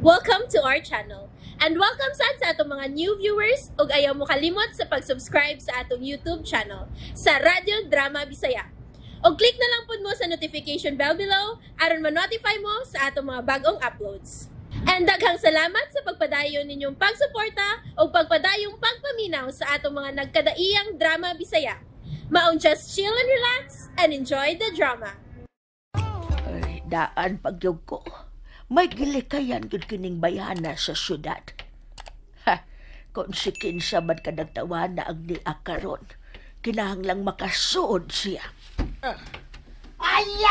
Welcome to our channel. And welcome sa atong mga new viewers ug ayaw mo kalimot sa pag-subscribe sa atong YouTube channel sa Radio Drama Bisaya. O click na lang pud mo sa notification bell below aron ma-notify mo sa atong mga bagong uploads. And daghang salamat sa pagpadayon ninyong pagsuporta o pagpadayong pagpaminaw sa atong mga nagkadaiyang Drama Bisaya. Maong just chill and relax and enjoy the drama. Ay, daan pagyog ko. May gilikayan yun kining bayana sa syudad. Ha, kung si Kinsa man kadagtawan na ang niakaron, kinahanglang makasuod siya. Ayaw!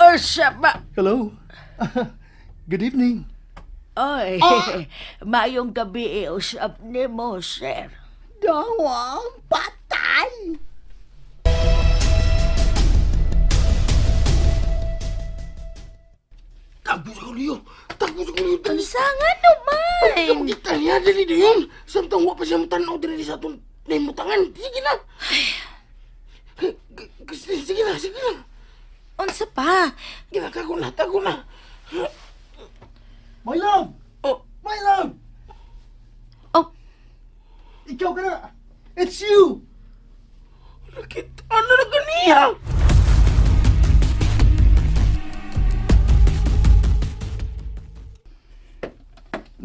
Ursa ba? Hello. Good evening. Oy, mayong gabi usap ni mo, sir. Dawang patay! Takbo sa kuliyo. Takbo sa kuliyo. Unsa naman? Kamu kita niya, dali diyon. Samtang wa pa siya matanaw dali sa itong naimutangan. Sige na. Sige na, sige na. Unsa pa? Sige na, tago na. My love! Oh. My love! Oh. Ikaw ka na. It's you! Nakita na ganiya.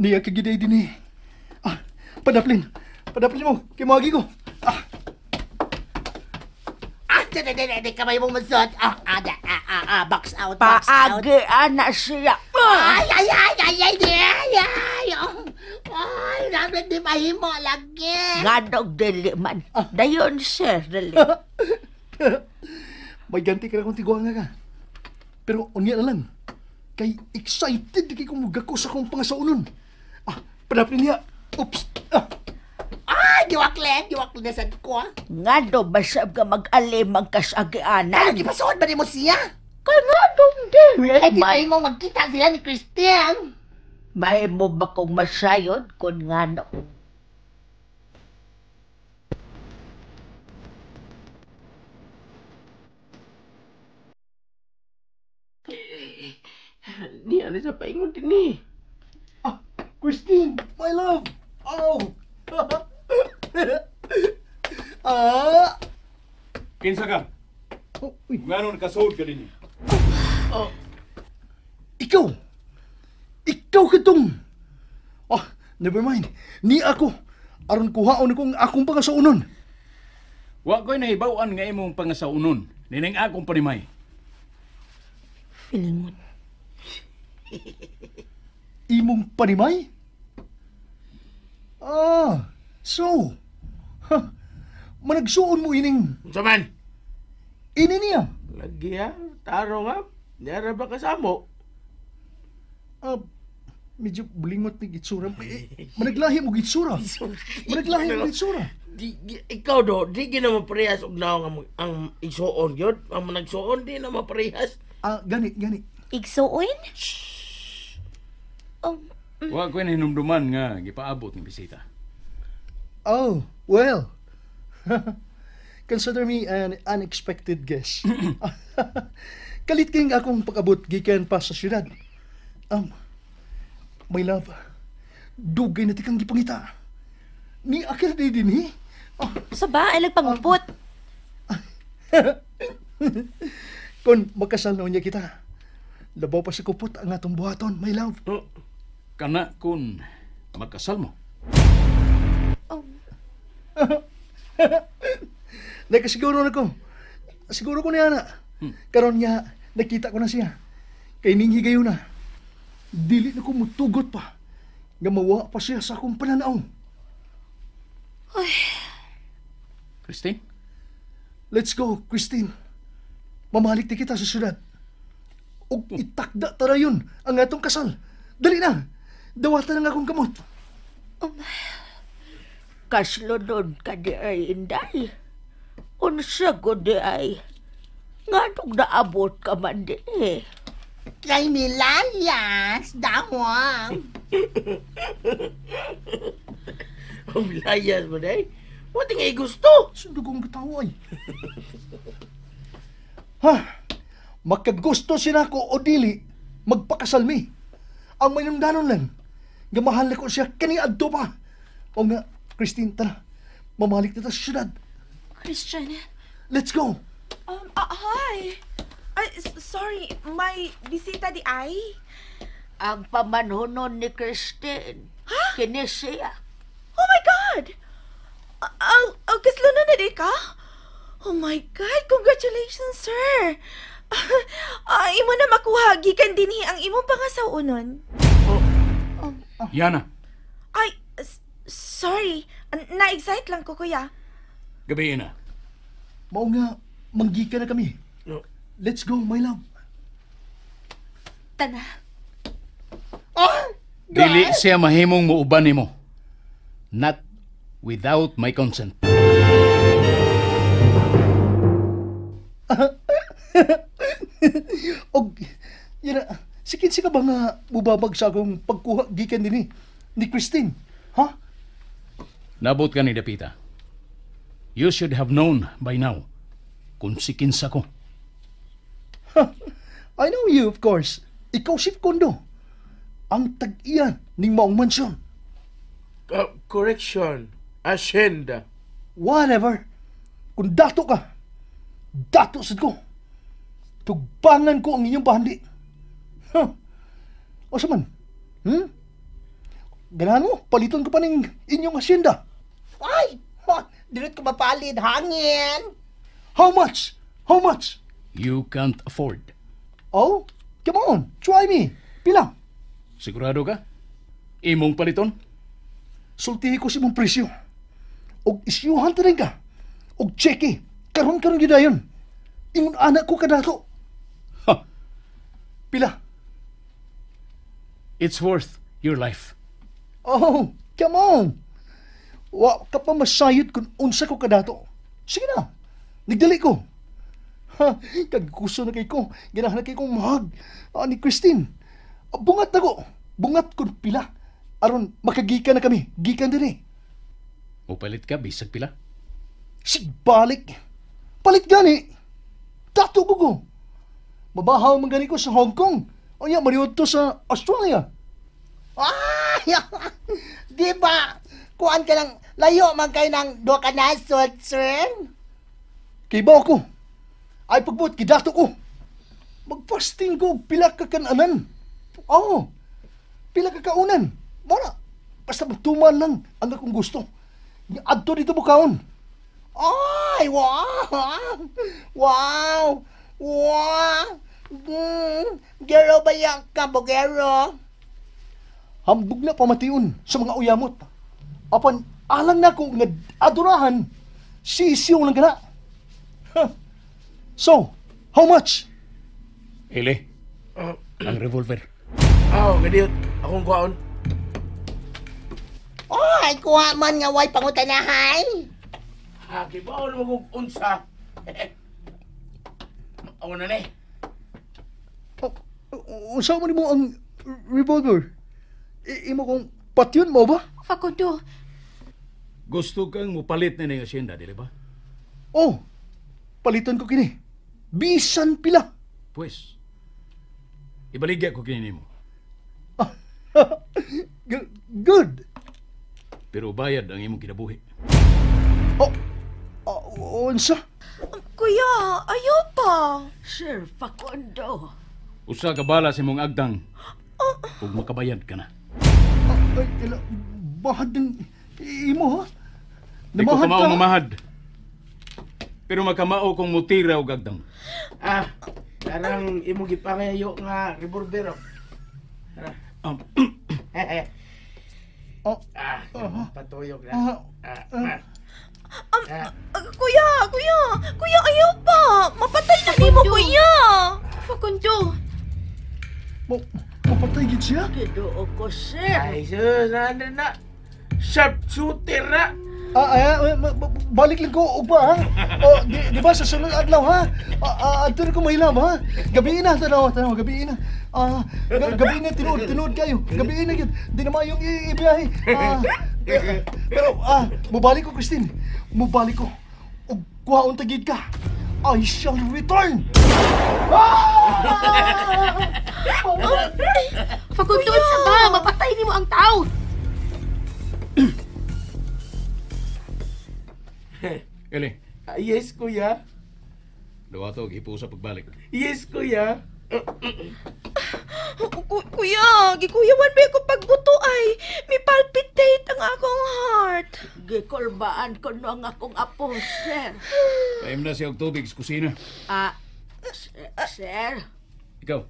Niya kagiday din eh. Padaplin mo. Kay mawagi ko. Di kamay mong masot. Box out, box out. Paagi ana siya. Ay, dapat di mahimo lagi. Ngadog dili man. Dayon, sir, dali. May ganti ka na kung tiguanga ka. Pero unya na lang. Kay excited kay kung magako sa kong pangasaunon. Padaplin niya. Oops. Giwaklen na sad ko. Ngado basab ka mag-alimang kasagianan. Gipasuod ba ni mo siya? Kanadong dili Di man. mahimo magkita sila ni Christian. Mahimo ba kong masayod kung ngano? Niya na sa paingon din eh. Christine, my love. Oh. Kinsa ka? Nganon kasuod ka din. Ikaw kitong. Never mind. Ni ako. Aron kuhaon akong pangasaunon. Wa ko'y nahibawan nga imong pangasaunon. Ninang akong panimay. Filingon. Imong panimay? So. Managsuon mo ining. Saman, Ini niya. lagi ha, taro nga, nara ba kasamo? Medyo bulingot ni gitsura. Managlahi mo gitsura. Ikaw do, di gina maparehas og naong ang igsuon yun. Ang managsuon, di na maparehas. Gani. Igsuon? Wa ko'y nahinumduman nga gipaabot ng bisita. Oh, well. Consider me an unexpected guest. Kalit king akong pag-abot gikan pa sa syudad. My love, dugay na tikang gipangita. Ni akir din eh. Sa ba? Ay nagpangupot. Kung magkasal na niya kita, labaw pa si kupot ang atong buhaton, my love. Kana kun magkasal mo. Nakasiguro na ko. Siguro ko niya na. Karon niya, nakita ko na siya. Kay ning higayon na. Dili na ko mutugot pa. Nga mawa pa siya sa akong pananaw. Christine? Let's go, Christine. Mamalik ti kita sa syudad. O itakda tara yun ang atong kasal. Dali na. Dawatan ang akong kamot. Kaslodon ka di ay inday. Unsa ko di ay. Ngadong naabot ka man di eh. Kay Milayas, dawang. Ang bilayas mo na eh. Wati nga gusto. Sundugong kataway. Ha? Magkagusto siya ko o dili, magpakasal mi. Ang mainamdanon lang, nga mahal na ko siya kaniadto pa. O nga, Christine, tara, mamalik na ta sa syudad. Christian? Let's go. Hi. Sorry, may bisita di ay? Ang pamanhonon ni Christine. Kini siya. Oh my God! Kaslunan na di ka? Oh my God, congratulations, sir! Imo na makuha, gikan din ang imong pangasawunon. Yana, Ay, sorry. Na-excite lang ko, kuya. gabi na. Mao nga, manggika na kami. No. Let's go, my love. Tana. Dili siya mahimong muuban nimo. Not without my consent. Og, yun na, sikit ka ba nga mubabag sa akong pagkuha gikan din ni Christine? Ha? Nabot ka ni Dapita. You should have known by now kung si kinsa ko. I know you, of course. Ikaw si Kondo. Ang tag-iyan ning maong mansyon. Correction. Hacienda. Whatever. Kung dato ka, dato sad ko. Tugbangan ko ang inyong bahandi. Huh. O saman? Ganahan mo, paliton ko pa ning inyong asyenda. Ay! Dilit ko mapalid, hangin! How much? How much? You can't afford. Oh, come on, try me. Pila? Sigurado ka? Imong paliton? Sultihi ko si mong presyo. Og isyuhan ta rin ka. Og cheque. Karon gidayon. Ingon anak ko kadato. Ha! Pila? It's worth your life. Oh, come on. Wa ka pa masayod kung unsa ko kadato. Sige na. Nagdali ko. Ha, kagkuso na kay ko. Ganahan na kay kong mahag. Ni Christine. Bungat na ko. Bungat kung pila. Aron, makagikan na kami. Gikan din eh. Upalit ka, bisag pila. Sigbalik. Palit gani. Dato ko ko. Mabahaw man gani ko sa Hong Kong. O niya, mariwad to sa Australia. Ay! Di ba? Kuan ka lang, layo man kayo ng do ka nasod, sir? Kay ba ako? Ay pagbuot, kidato ko. Magfasting ko, pila ka kananan. Oo. Pila ka kaunan. Mara, basta magtuman lang ang akong gusto. Adto dito bukaon. Ay, wow! Wow! Wow! Gero ba yan ka, bogero? Hambog na pamatiun sa mga uyamot. Apan, alang na ko nga adurahan, sisiyo lang gana. Huh. So, how much? Ele, ang revolver. Ganiyot. Akong kuhaon. Ay, kuha man nga way pangutanahay. Di ba ako naman kung unsa? Ako na ni. Usama mo ang revolver. Imo kong patyon mo ba? Facundo, Gusto kang mupalit na ng asyenda, di ba? Oh, palitan ko kini. Bisan pila. Pues, ibaligya ko kini mo. Good. Pero bayad ang imong kinabuhi. Unsa? kuya, ayaw pa. Sir Facundo. Usa ka bala sa imong agdang. Ug makabayad ka na. Ay, bahad ng imo ha? Di ko Namahad kamao ka? mamahad. Pero makamao kong mutira og agdang. Karang imo gipangayo nga revolver. Um, Patuyog na. Kuya, ayaw pa. Mapatay na ni mo, kuya. Facundo. Mapatay gid siya? Kiduo ko, sir. Ay, sus, na. Sharpshooter na. Balik lang ko og ba ha? Di ba sa sunod adlaw ha? Adto na ko mahilam ha? Gabi na tanaw, gabi na. Gabi na tinuod kayo. Gabi na gyud. Di na mayong ibiyahe. Pero mubalik ko, Christine. Mubalik ko. Og kuhaon tagid ka. I shall return. Pagkuntuon sa ba, mapatay ni mo ang tao. Eli, Yes, kuya. dawa to, gipo sa pagbalik. Yes, kuya. Kuya, gikuyawan ba ako pagbuto ay may palpitate ang akong heart. Gikulbaan ko no ang akong apo, sir. Paim na siya og tubig sa kusina. Sir? Ikaw,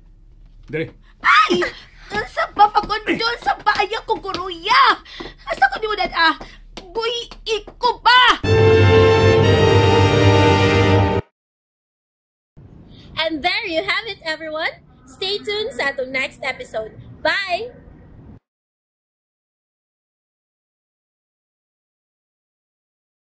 dali. Ay! Sa ba pagkuntuon sa baaya kong kuruya? Asa ko ni mo Boy, iko ba? And there you have it, everyone. Stay tuned sa atong next episode. Bye!